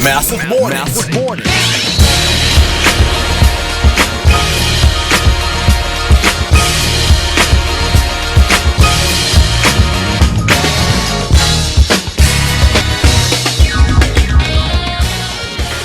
Massive morning. Massive morning.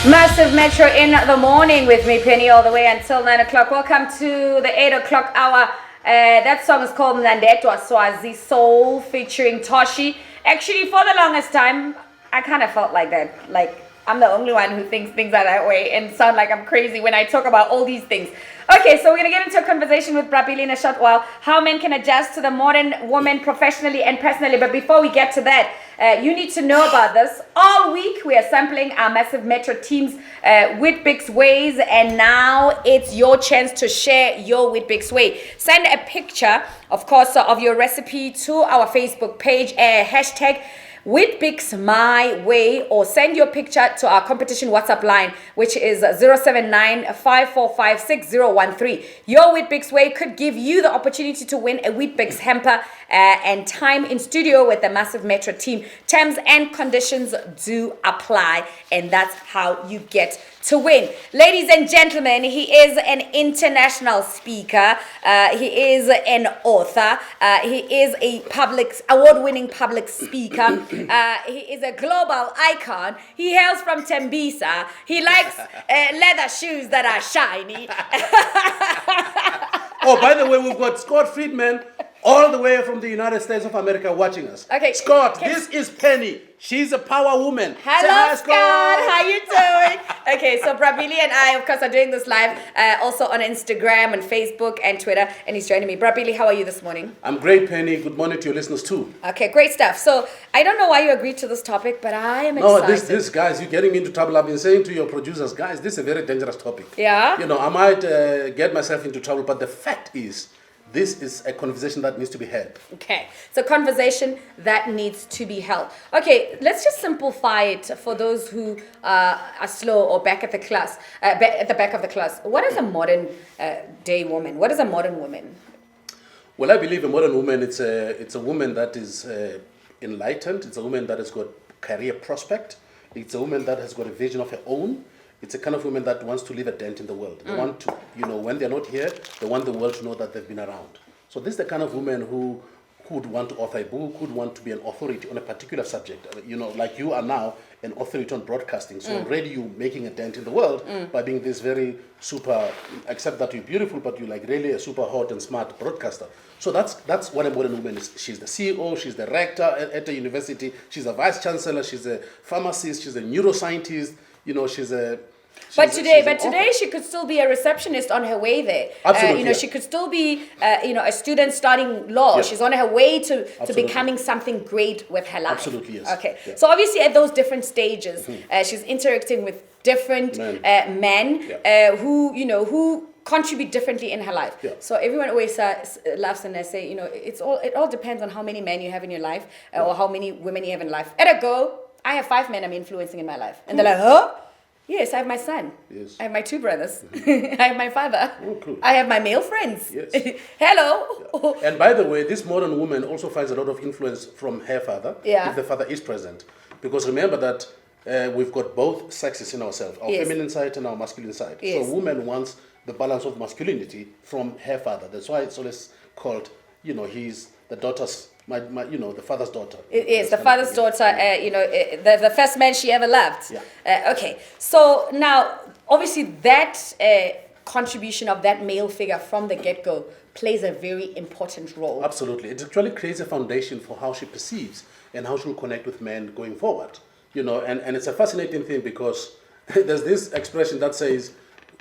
Massive Metro in the morning with me, Penny, all the way until 9 o'clock. Welcome to the 8 o'clock hour. That song is called Mlandetwa Swazi Soul featuring Toshi. Actually, for the longest time, I kind of felt like that. Like, I'm the only one who thinks things are that way and sound like I'm crazy when I talk about all these things. Okay, so we're going to get into a conversation with Brabili in a short while. How men can adjust to the modern woman professionally and personally. But before we get to that, you need to know about this. All week, we are sampling our Massive Metro team's Weet-Bix ways. And now it's your chance to share your Weet-Bix way. Send a picture, of course, of your recipe to our Facebook page. Hashtag Weet-Bix my way, or send your picture to our competition WhatsApp line, which is 079-545-6013. Your Weet-Bix way could give you the opportunity to win a Weet-Bix hamper and time in studio with the Massive Metro team. Terms and conditions do apply, and that's how you get to win. Ladies and gentlemen, he is an international speaker. He is an author. He is a award-winning public speaker. He is a global icon. He hails from Tembisa. He likes leather shoes that are shiny. Oh, by the way, we've got Scott Friedman all the way from the United States of America watching us. Okay, Scott, this is Penny. She's a power woman. Hello, hi, Scott. How you doing? Okay, so Brabili and I, of course, are doing this live also on Instagram and Facebook and Twitter, and he's joining me. Brabili, how are you this morning? I'm great, Penny. Good morning to your listeners, too. Okay, great stuff. So, I don't know why you agreed to this topic, but I am No, excited. this guys, you're getting into trouble. I've been saying to your producers, guys, this is a very dangerous topic. Yeah? You know, I might get myself into trouble, but the fact is, this is a conversation that needs to be had. Okay, it's a conversation that needs to be held. Okay, let's just simplify it for those who are slow or back at the class, at the back of the class. What is a modern day woman? What is a modern woman? Well, I believe a modern woman, it's a woman that is enlightened. It's a woman that has got career prospect. It's a woman that has got a vision of her own. It's a kind of woman that wants to leave a dent in the world. They want to, when they're not here, they want the world to know that they've been around. So this is the kind of woman who would want to author a book, who would want to be an authority on a particular subject. Like you are now an authority on broadcasting. So already you're making a dent in the world by being this very super, except that you're beautiful, but you're like really a super hot and smart broadcaster. So that's what a modern woman is. She's the CEO, she's the rector at a university, she's a vice chancellor, she's a pharmacist, she's a neuroscientist, But today she could still be a receptionist on her way there. Absolutely, She could still be, a student studying law. Yeah. She's on her way to Absolutely. becoming something great with her life. Absolutely, yes. Okay, Yeah. so obviously at those different stages, she's interacting with different men Yeah. who contribute differently in her life. Yeah. So everyone always laughs and they say, it all depends on how many men you have in your life or how many women you have in life. At a go, I have 5 men I'm influencing in my life, and they're like, huh? Yes, I have my son. Yes. I have my 2 brothers. I have my father. Oh, cool. I have my male friends. Yes. Hello. Yeah. And by the way, this modern woman also finds a lot of influence from her father, Yeah. if the father is present. Because remember that we've got both sexes in ourselves, our Yes. feminine side and our masculine side. Yes. So a woman wants the balance of masculinity from her father. That's why it's always called, he's the daughter's, the father's daughter. It is the That's father's kind of- daughter, the first man she ever loved. Yeah. Okay, so now obviously that contribution of that male figure from the get-go plays a very important role. Absolutely. It actually creates a foundation for how she perceives and how she will connect with men going forward. And it's a fascinating thing because there's this expression that says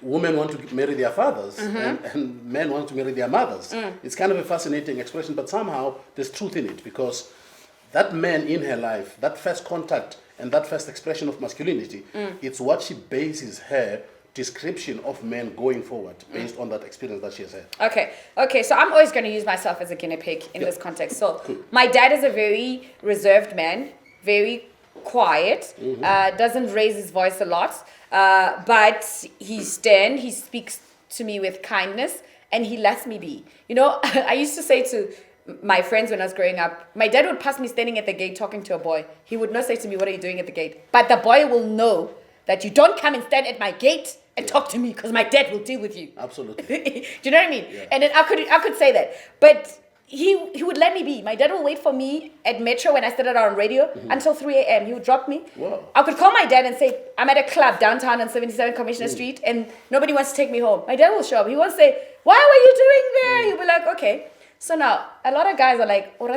women want to marry their fathers and men want to marry their mothers. It's kind of a fascinating expression, but somehow there's truth in it because that man in her life, that first contact and that first expression of masculinity, it's what she bases her description of men going forward based on that experience that she has had. Okay, so I'm always going to use myself as a guinea pig in this context. So my dad is a very reserved man, very quiet, doesn't raise his voice a lot, but he's stern, he speaks to me with kindness, and he lets me be. I used to say to my friends when I was growing up, my dad would pass me standing at the gate talking to a boy. He would not say to me, "What are you doing at the gate?" But the boy will know that you don't come and stand at my gate and talk to me because my dad will deal with you. Absolutely. Do you know what I mean? Yeah. And then I could say that. But he would let me be. My dad will wait for me at Metro when I started out on radio until 3 a.m. He would drop me. Wow. I could call my dad and say, I'm at a club downtown on 77 Commissioner Street and nobody wants to take me home. My dad will show up. He won't say, why were you doing there? He'll be like, okay. So now, a lot of guys are like, I'm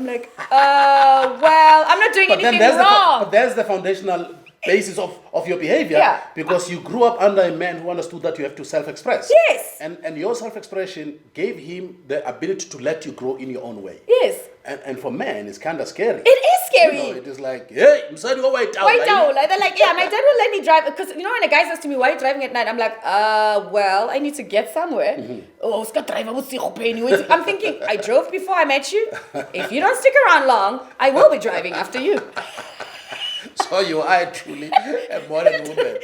like, well, I'm not doing anything wrong. But there's the foundational basis of your behavior. Yeah. Because you grew up under a man who understood that you have to self-express. Yes. And your self-expression gave him the ability to let you grow in your own way. Yes. And for men, it's kind of scary. It is scary. You know, it is like, hey, I'm sorry, go white out. White out. Like, they're like, yeah, my dad will let me drive. Because, you know, when a guy says to me, why are you driving at night? I'm like, well, I need to get somewhere. Oh, I'm thinking, I drove before I met you. If you don't stick around long, I will be driving after you. So you are truly a modern woman.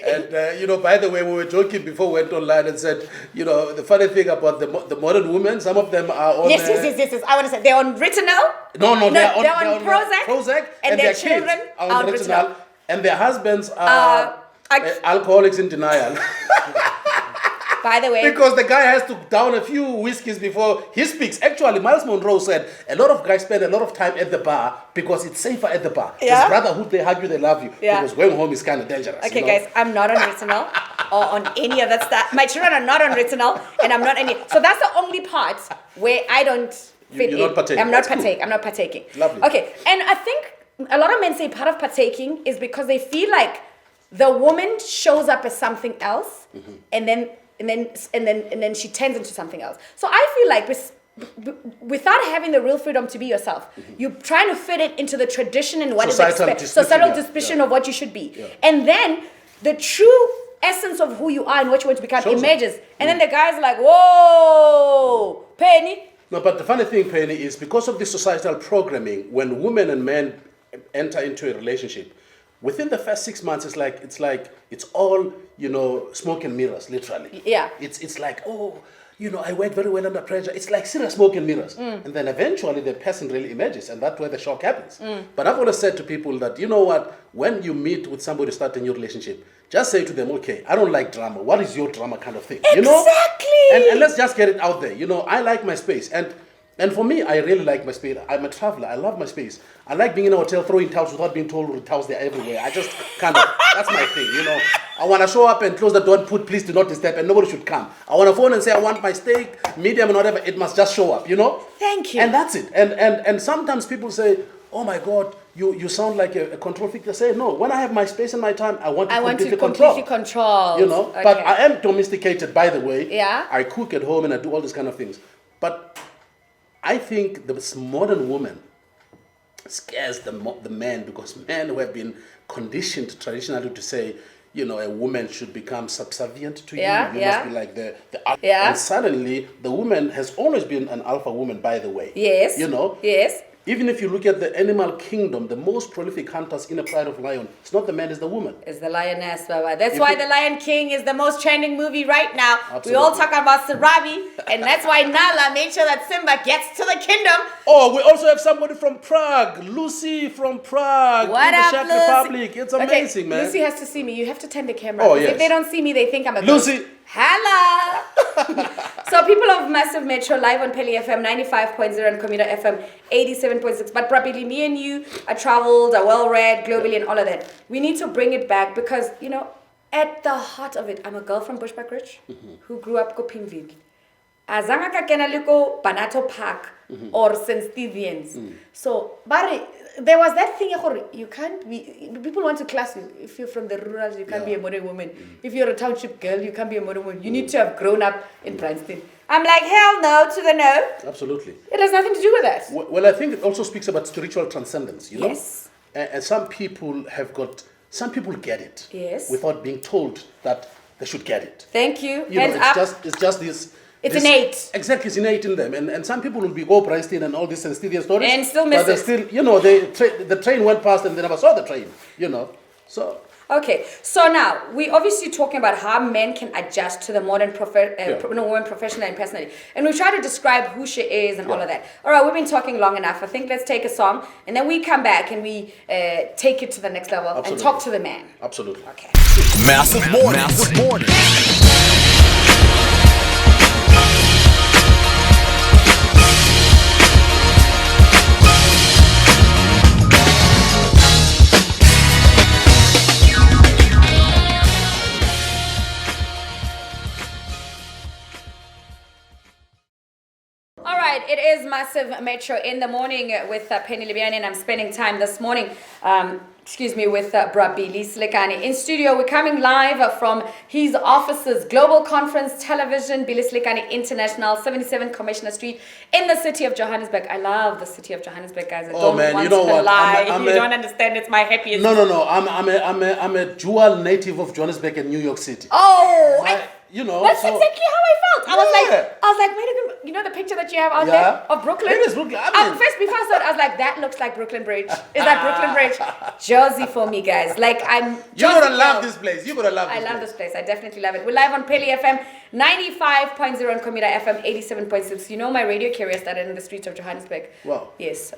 And, you know, by the way, we were joking before we went online and said, you know, the funny thing about the modern women, some of them are on... Yes. I want to say, they're on Ritanol. No, they're on Prozac. And their children kids are on Ritanol. And their husbands are alcoholics in denial. By the way, because the guy has to down a few whiskeys before he speaks. Actually, Miles Monroe said a lot of guys spend a lot of time at the bar because it's safer at the bar. Yeah. His brotherhood, they hug you, they love you. Yeah. Because going home is kind of dangerous. Okay, guys, I'm not on Ritanol or on any of that stuff. My children are not on Ritanol, and I'm not any. So that's the only part where I don't fit You're in. not partaking. I'm not partaking. Lovely. Okay, and I think a lot of men say part of partaking is because they feel like the woman shows up as something else, and then she turns into something else. So I feel like without having the real freedom to be yourself, you're trying to fit it into the tradition and what is expected. Societal suspicion of what you should be. Yeah. And then the true essence of who you are and what you want to become emerges. And then the guy's like, whoa, Penny. No, but the funny thing, Penny, is because of this societal programming, when women and men enter into a relationship, within the first 6 months, it's all, you know, smoke and mirrors, literally. Yeah. It's like, oh, you know, I work very well under pressure. It's like serious smoke and mirrors. And then eventually the person really emerges, and that's where the shock happens. But I've always said to people that, you know what, when you meet with somebody to start a new relationship, just say to them, okay, I don't like drama. What is your drama kind of thing? Exactly. You know? And let's just get it out there. You know, I like my space. And for me, I really like my space. I'm a traveler. I love my space. I like being in a hotel, throwing towels without being told the towels they're everywhere. I just kind of, that's my thing, you know. I want to show up and close the door and put please do not disturb and nobody should come. I want to phone and say I want my steak, medium and whatever. It must just show up, you know. Thank you. And that's it. And sometimes people say, oh my God, you sound like a control freak. They say, no, when I have my space and my time, I want to completely control. You know, okay. But I am domesticated, by the way. Yeah. I cook at home and I do all these kind of things. But I think the modern woman scares the men because men who have been conditioned traditionally to say, you know, a woman should become subservient to you. You must be like the alpha. And suddenly, the woman has always been an alpha woman, by the way. Yes. You know? Yes. Even if you look at the animal kingdom, the most prolific hunters in a pride of lion, it's not the man, it's the woman. It's the lioness, Baba. That's why The Lion King is the most trending movie right now. Absolutely. We all talk about Sarabi, and that's why Nala made sure that Simba gets to the kingdom. Oh, we also have somebody from Prague, Lucy from Prague, what in the up, Czech Lucy? Republic. It's amazing, man. Lucy has to see me. You have to turn the camera. Oh, yes. If they don't see me, they think I'm a Lucy. ghost. Hello. So people of Massive Metro live on Peli FM 95.0 and Commuter FM 87.6. But probably me and you are traveled, are well read globally and all of that. We need to bring it back because, you know, at the heart of it, I'm a girl from Bushbuck Ridge who grew up ko Pimville. Azanga ka kena liko Banato Park or St. Stephen's. So, but there was that thing, you can't be, people want to class you. If you're from the rural, you can't be a modern woman. If you're a township girl, you can't be a modern woman. You need to have grown up in Bryanston. I'm like, hell no to the no. Absolutely. It has nothing to do with that. Well, I think it also speaks about spiritual transcendence, you know? Yes. And some people get it. Yes. Without being told that they should get it. Thank you. You Hands know, up. it's just this. It's innate. Exactly, it's innate in them. And some people will be Bryanston and all these Stevia stories. And still miss but they it. still, you know, the train went past and they never saw the train, you know. So Okay, so now we obviously talking about how men can adjust to the modern woman professionally and personally, and we try to describe who she is and all of that. All right, we've been talking long enough. I think let's take a song, and then we come back and we take it to the next level and talk to the man. Absolutely. Okay. Massive morning. Massive morning. All right, it is Massive Metro in the morning with Penny Libiani, and I'm spending time this morning, with Brabili Selekane. In studio, we're coming live from his offices, Global Conference Television, Billy Selekane International, 77 Commissioner Street in the city of Johannesburg. I love the city of Johannesburg, guys. I don't want to lie. You don't understand. It's my happiest. No. I'm a dual native of Johannesburg and New York City. Oh, that's so, exactly how I felt. I was like, wait a minute. You know the picture that you have out there of Brooklyn? It is Brooklyn. First, before I saw it, I was like, that looks like Brooklyn Bridge. Is that Brooklyn Bridge? Jersey for me, guys. Like, You're going to love this place. You're going to love this place. I love this place. I definitely love it. We're live on Peli FM 95.0 and Commuter FM 87.6. You know, my radio career started in the streets of Johannesburg. Wow. Yes,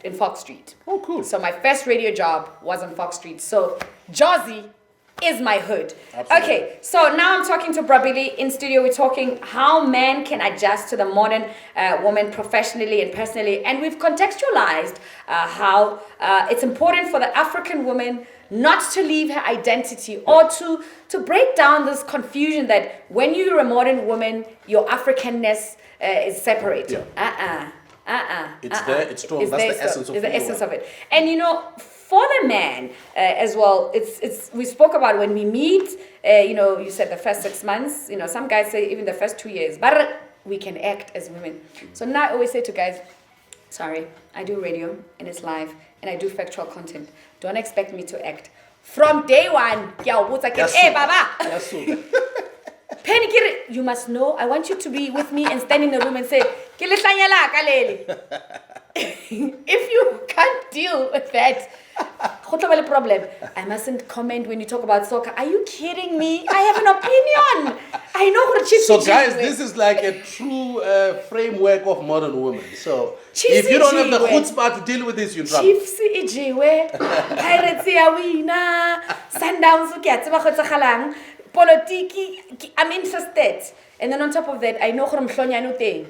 in Fox Street. Oh, cool. So my first radio job was on Fox Street. So, Jersey is my hood. Absolutely. Okay, so now I'm talking to Brabili in studio. We're talking how men can adjust to the modern woman professionally and personally, and we've contextualized how it's important for the African woman not to leave her identity or to break down this confusion that when you're a modern woman, your Africanness is separate. It's there, it's strong. That's the essence of it. The essence of it. And for the man as well, it's we spoke about when we meet, you said the first 6 months, some guys say even the first 2 years, but we can act as women. So now I always say to guys, sorry, I do radio and it's live and I do factual content. Don't expect me to act. From day one, hey, Baba. Penny, you must know, I want you to be with me and stand in the room and say, if you can't deal with that, problem. I mustn't comment when you talk about soccer. Are you kidding me? I have an opinion. I know what chief. So guys, this is like a true framework of modern women. So if you don't have the chutzpah to deal with this, you're in trouble. Chiefs ijiwe, Pirates ya wina, Sundowns ukya politiki. I'm interested. And then on top of that, I know from Mhlonya thing.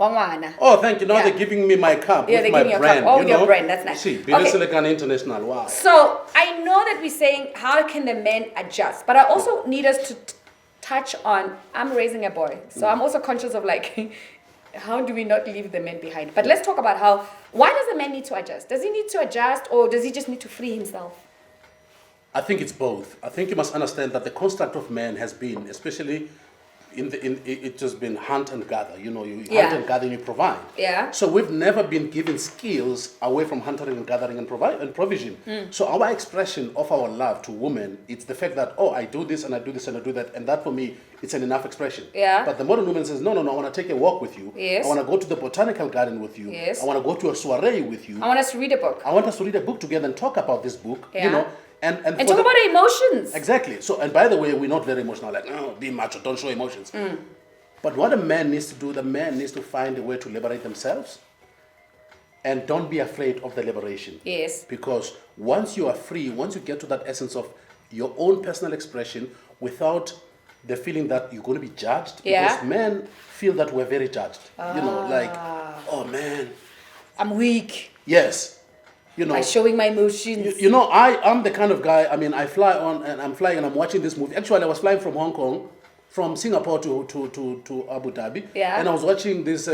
Oh, thank you. Now they're giving me my cup with my brand. Your brand. That's nice. See, Billy Selekane International. Wow. So I know that we're saying how can the men adjust, but I also need us to touch on. I'm raising a boy, so I'm also conscious of how do we not leave the men behind? But let's talk about why does the man need to adjust? Does he need to adjust, or does he just need to free himself? I think it's both. I think you must understand that the construct of man has been, especially it's just been hunt and gather. You hunt and gather and you provide. Yeah. So we've never been given skills away from hunting and gathering and provision. So our expression of our love to women, it's the fact that, I do this and I do this and I do that, and that for me, it's an enough expression. Yeah. But the modern woman says, no, I want to take a walk with you. Yes. I want to go to the botanical garden with you. Yes. I want to go to a soiree with you. I want us to read a book. I want us to read a book together and talk about this book. Yeah. And talk about emotions. Exactly. So, and by the way, we're not very emotional. Like, no, be macho, don't show emotions. But what a man needs to do, the man needs to find a way to liberate themselves. And don't be afraid of the liberation. Yes. Because once you are free, once you get to that essence of your own personal expression without the feeling that you're going to be judged. Yeah. Because men feel that we're very judged. Oh man. I'm weak. Yes. By showing my emotions. I'm the kind of guy, I fly on and I'm flying and I'm watching this movie. Actually, I was flying from Hong Kong, from Singapore to Abu Dhabi. Yeah. And I was watching this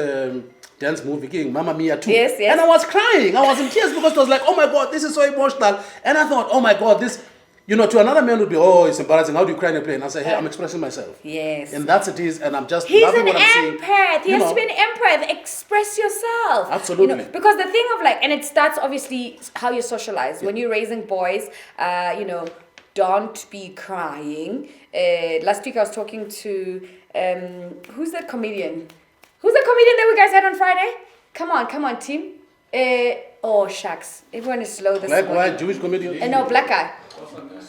dance movie, King Mamma Mia 2. Yes. And I was crying. I was in tears because it was like, oh my God, this is so emotional. And I thought, oh my God, this, to another man would be, it's embarrassing. How do you cry in a plane? I say, hey, I'm expressing myself. Yes. And that's it is, and I'm just He's loving an what I'm saying. empath. He has to be an empath. Express yourself. Absolutely. Because the thing of and it starts obviously how you socialize. When you're raising boys, don't be crying. Last week I was talking to, who's that comedian? Who's the comedian that we guys had on Friday? Come on, team. Shucks. Everyone is slow this morning. Black, white, Jewish comedian? No, black guy.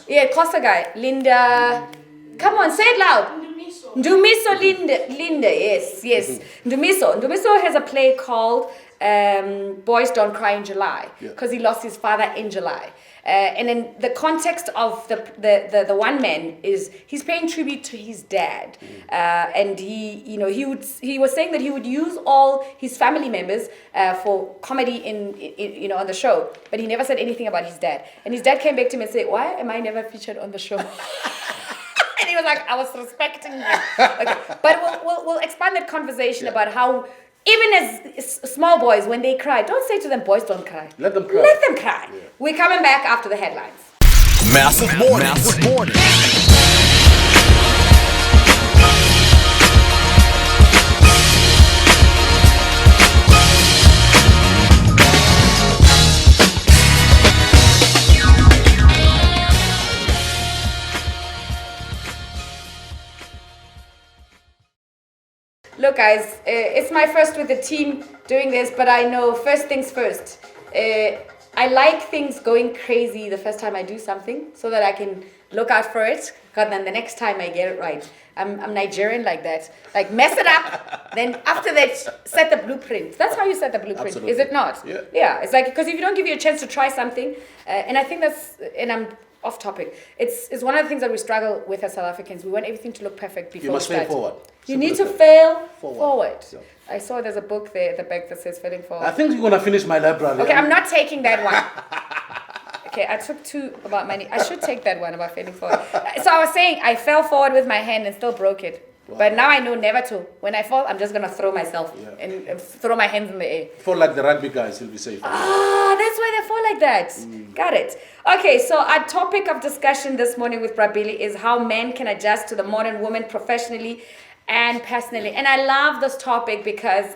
Yeah, Kosa guy. Linda. Come on, say it loud. Ndumiso Linda. Yes. Ndumiso has a play called Boys Don't Cry in July because he lost his father in July. And in the context of the one man is he's paying tribute to his dad, and he was saying that he would use all his family members for comedy in on the show, but he never said anything about his dad. And his dad came back to him and said, "Why am I never featured on the show?" And he was like, "I was respecting you." Okay. But we'll expand that conversation about how. Even as small boys, when they cry, don't say to them, boys don't cry. Let them cry. Let them cry. Yeah. We're coming back after the headlines. Massive morning. Massive morning. Look, guys, it's my first with the team doing this, but I know first things first. I like things going crazy the first time I do something so that I can look out for it, because then the next time I get it right. I'm Nigerian like that. Like, mess it up, then after that, set the blueprint. That's how you set the blueprint, Absolutely. Is it not? Yeah. Yeah, it's like, because if you don't give you a chance to try something, and I think that's, and I'm off topic, it's one of the things that we struggle with as South Africans. We want everything to look perfect before You must we start. fail forward. You Simple need as to that. fail forward. Yeah. I saw there's a book there at the back that says failing forward. I think you're gonna finish my library. Okay, I'm not taking that one. Okay, I took two about money. I should take that one about failing forward. So I was saying I fell forward with my hand and still broke it. Wow. But now I know never to. When I fall, I'm just gonna throw myself and throw my hands in the air. For like the rugby guys, you'll be safe. Ah, that's why they fall like that. Got it. Okay, so our topic of discussion this morning with Brabili is how men can adjust to the modern woman professionally and personally. And I love this topic because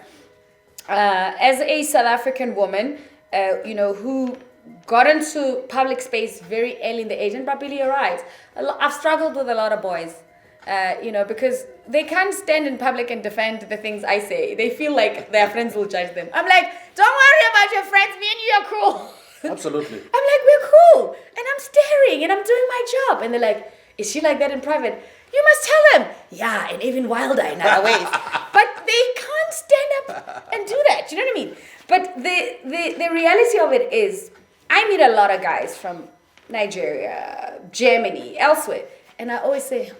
as a South African woman, who got into public space very early in the age, and Brabili, you're right. I've struggled with a lot of boys. Because they can't stand in public and defend the things I say. They feel like their friends will judge them. I'm like, don't worry about your friends, me and you are cool. Absolutely. I'm like, we're cool. And I'm staring and I'm doing my job. And they're like, is she like that in private? You must tell them. Yeah, and even wilder in other ways. But they can't stand up and do that. You know what I mean? But the reality of it is, I meet a lot of guys from Nigeria, Germany, elsewhere. And I always say,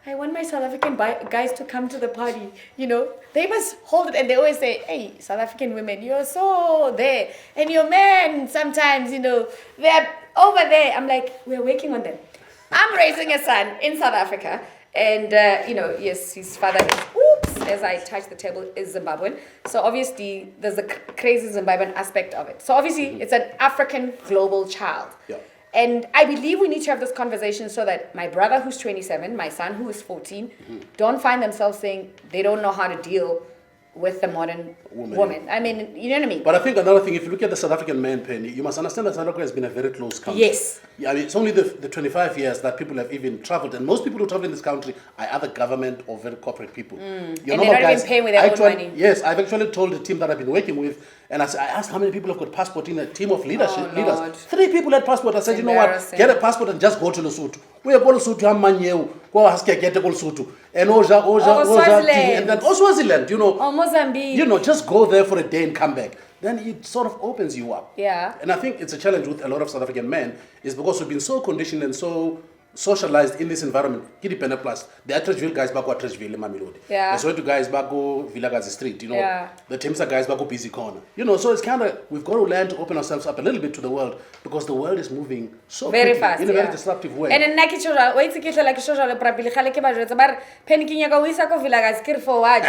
I want my South African guys to come to the party, They must hold it, and they always say, hey, South African women, you're so there. And your men, sometimes, they're over there. I'm like, we're working on them. I'm raising a son in South Africa, and, yes, his father is, as I touch the table, is Zimbabwean. So obviously, there's a crazy Zimbabwean aspect of it. So obviously, it's an African global child. Yeah. And I believe we need to have this conversation so that my brother who's 27, my son who is 14, don't find themselves saying they don't know how to deal with the modern woman. I mean, you know what I mean? But I think another thing, if you look at the South African man, Penny, you must understand that South Africa has been a very close country. Yes. Yeah, I mean, it's only the 25 years that people have even traveled, and most people who travel in this country are either government or very corporate people. And they're not even paying with their own money. Yes, I've actually told the team that I've been working with, and I asked how many people have got passport in a team of leaders. Lord. 3 people had passport. I said, you know what, get a passport and just go to Lesotho. We are going to Lesotho, go ask get a Lesotho. And and then Swaziland, Or Mozambique. Just go there for a day and come back. Then it sort of opens you up. Yeah. And I think it's a challenge with a lot of South African men is because we've been so conditioned and so socialized in this environment. Kidi Pena Plus, the Atteridgeville guys back at Atteridgeville in Mamelodi. Yeah. The Soweto guys back go Villagazi Street, Yeah. The Temsa guys back go Busy Corner. So it's kind of, we've got to learn to open ourselves up a little bit to the world because the world is moving so very quickly, fast, in a very disruptive way. And nna ke tshora wa itse ke hlela ke shora le Brabili khale ke ba jwetsa ba re panicking ya ka o isa ko Villagazi ke for what.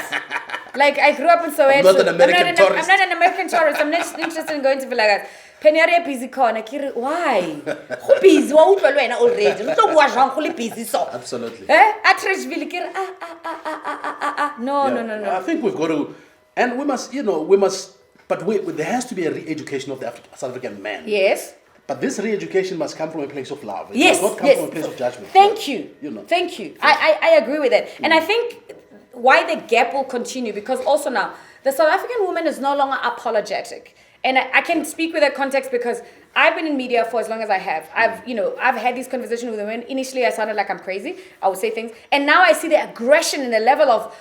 Like, I grew up in Soweto. I'm not an American tourist. I'm not an American tourist. I'm not interested in going to Villagazi. Penny are busy corner. Why? Who busy? Wa utlwa le wena already. Lo tlo bua jang go le busy so. Absolutely. Atteridgeville ke No. I think we've got to, and we must, but there has to be a re-education of the South African man. Yes. But this re-education must come from a place of love. It Yes. must not come from a place of judgment. Thank you. Thank you. I agree with that. And I think why the gap will continue, because also now the South African woman is no longer apologetic. And I can speak with that context because I've been in media for as long as I have. I've had these conversations with women. Initially, I sounded like I'm crazy. I would say things. And now I see the aggression and the level of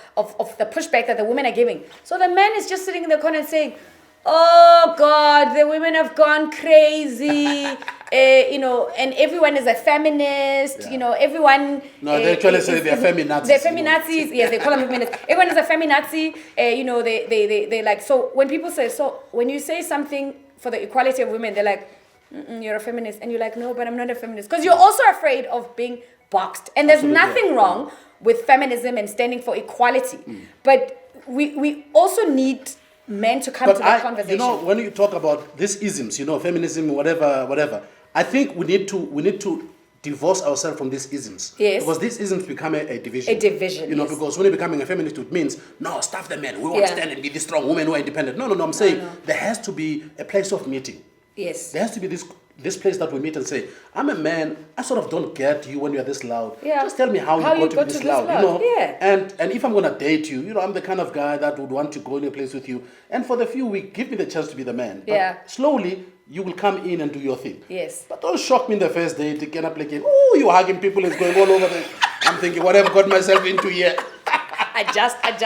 the pushback that the women are giving. So the man is just sitting in the corner and saying, oh God, the women have gone crazy. And everyone is a feminist. Everyone. No, they actually say they're feminazis. They're feminazis. Yes, they call them feminists. Everyone is a feminazi. They like. So when people say, so when you say something for the equality of women, they're like, you're a feminist, and you're like, no, but I'm not a feminist, because you're also afraid of being boxed. And there's nothing wrong with feminism and standing for equality, but we also need men to come to that conversation. When you talk about these isms, feminism, whatever, I think we need to divorce ourselves from these isms. Yes. Because these isms become a division. A division, yes. Because when you're becoming a feminist, it means, no, stuff the men. We want to stand and be this strong women who are independent. No, I'm saying there has to be a place of meeting. Yes. There has to be this place that we meet and say, I'm a man, I sort of don't get you when you're this loud. Yeah. Just tell me how you got to be this loud. Yeah. And if I'm going to date you, I'm the kind of guy that would want to go in a place with you. And for the few weeks, give me the chance to be the man. But slowly, you will come in and do your thing. Yes. But don't shock me in the first day to get up like, oh, you're hugging people, it's going all over there. I'm thinking, what have I got myself into here? Adjust. It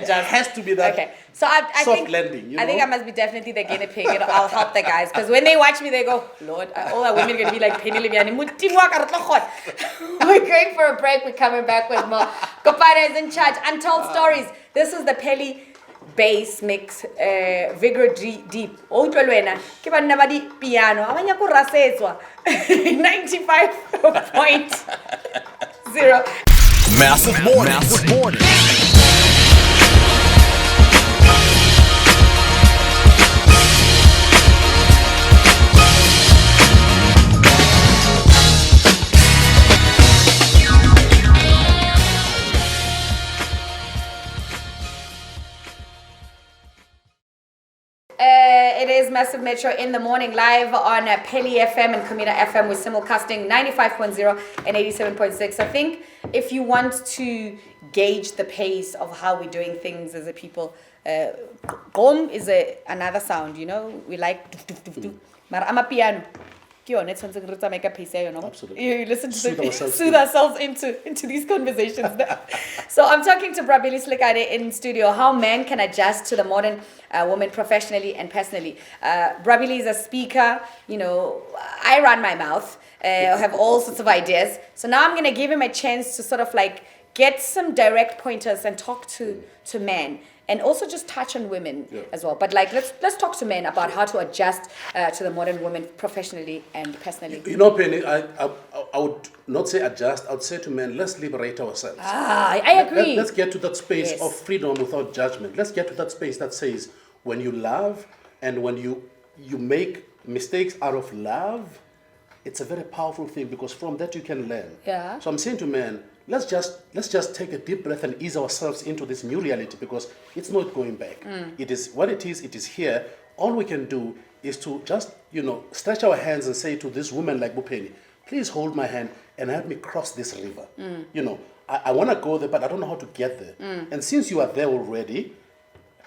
has to be that. Okay. So I soft think, landing. I think I must be definitely the guinea pig. I'll help the guys, because when they watch me, they go, Lord, all our women are going to be like Penny Liviani. We're going for a break. We're coming back with more. Kopara is in charge. Untold stories. This is the Pelly bass mix, vigor deep. Outwelwena. Kiba nabadi piano. Abanya ko rasetswa. 95.0. Massive morning. It is Massive Metro in the morning, live on Pelly FM and Comida FM with simulcasting 95.0 and 87.6. I think if you want to gauge the pace of how we're doing things as a people, gom is another sound, we like Mara amapiano. Absolutely. You listen to soothe ourselves into these conversations. So I'm talking to Brabili Selekane in studio, how men can adjust to the modern woman professionally and personally. Brabili is a speaker. I run my mouth. I have all sorts of ideas. So now I'm going to give him a chance to sort of like get some direct pointers and talk to men. And also just touch on women as well. But let's talk to men about how to adjust to the modern woman professionally and personally. Penny, I would not say adjust. I would say to men, let's liberate ourselves. I agree. Let's get to that space of freedom without judgment. Let's get to that space that says when you love and when you make mistakes out of love, it's a very powerful thing, because from that you can learn. Yeah. So I'm saying to men, let's just take a deep breath and ease ourselves into this new reality, because it's not going back. It is what it is here. All we can do is to just, stretch our hands and say to this woman like Bupeni, please hold my hand and help me cross this river. I want to go there, but I don't know how to get there. And since you are there already,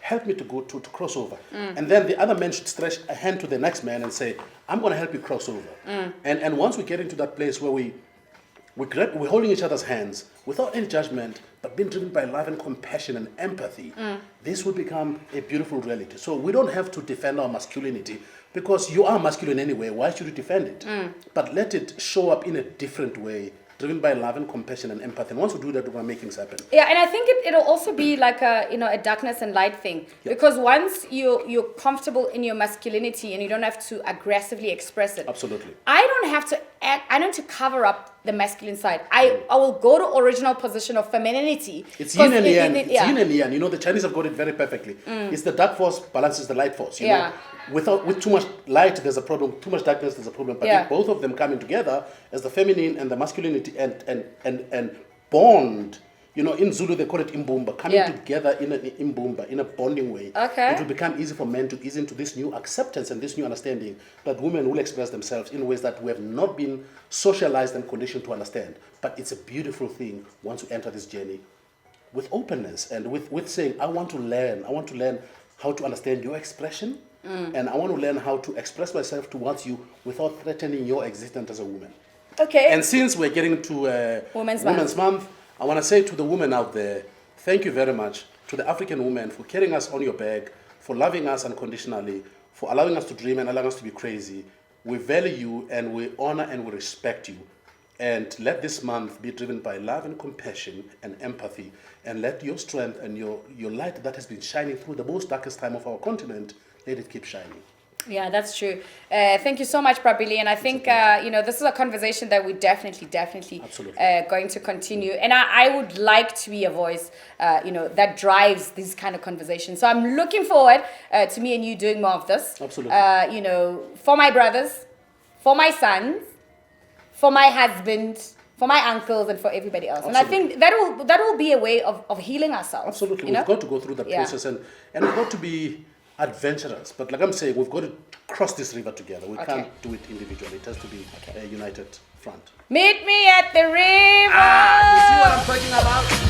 help me to go to cross over. And then the other man should stretch a hand to the next man and say, I'm going to help you cross over. And once we get into that place where we're holding each other's hands without any judgment, but being driven by love and compassion and empathy, this will become a beautiful reality. So we don't have to defend our masculinity, because you are masculine anyway. Why should you defend it? But let it show up in a different way, driven by love and compassion and empathy. And once we do that, we're going to make things happen. Yeah, and I think it'll also be like a darkness and light thing. Yeah. Because once you're comfortable in your masculinity and you don't have to aggressively express it. Absolutely. I don't have to act, I don't have to cover up the masculine side. I will go to original position of femininity. It's yin and yang. It's yin and yang. The Chinese have got it very perfectly. It's the dark force balances the light force. You know? With too much light, there's a problem. Too much darkness, there's a problem. But if both of them coming together as the feminine and the masculinity and bond, in Zulu they call it imbumba, coming together in an imbumba, in a bonding way. Okay. It will become easy for men to ease into this new acceptance and this new understanding that women will express themselves in ways that we have not been socialized and conditioned to understand. But it's a beautiful thing once we enter this journey with openness and with saying, I want to learn how to understand your expression. and I want to learn how to express myself towards you without threatening your existence as a woman. Okay. And since we're getting to Women's Month, I want to say to the women out there, thank you very much to the African women for carrying us on your back, for loving us unconditionally, for allowing us to dream and allowing us to be crazy. We value you and we honor and we respect you. And let this month be driven by love and compassion and empathy. And let your strength and your light that has been shining through the most darkest time of our continent, let it keep shining. Yeah, that's true. Thank you so much, Prabili. And I think, this is a conversation that we definitely going to continue. And I would like to be a voice, that drives these kind of conversations. So I'm looking forward to me and you doing more of this. Absolutely. For my brothers, for my sons, for my husband, for my uncles, and for everybody else. Absolutely. And I think that will be a way of healing ourselves. Absolutely. We've got to go through the process and we've got to be adventurous, but like I'm saying, we've got to cross this river together. We can't do it individually. It has to be a united front. Meet me at the river. You see what I'm talking about?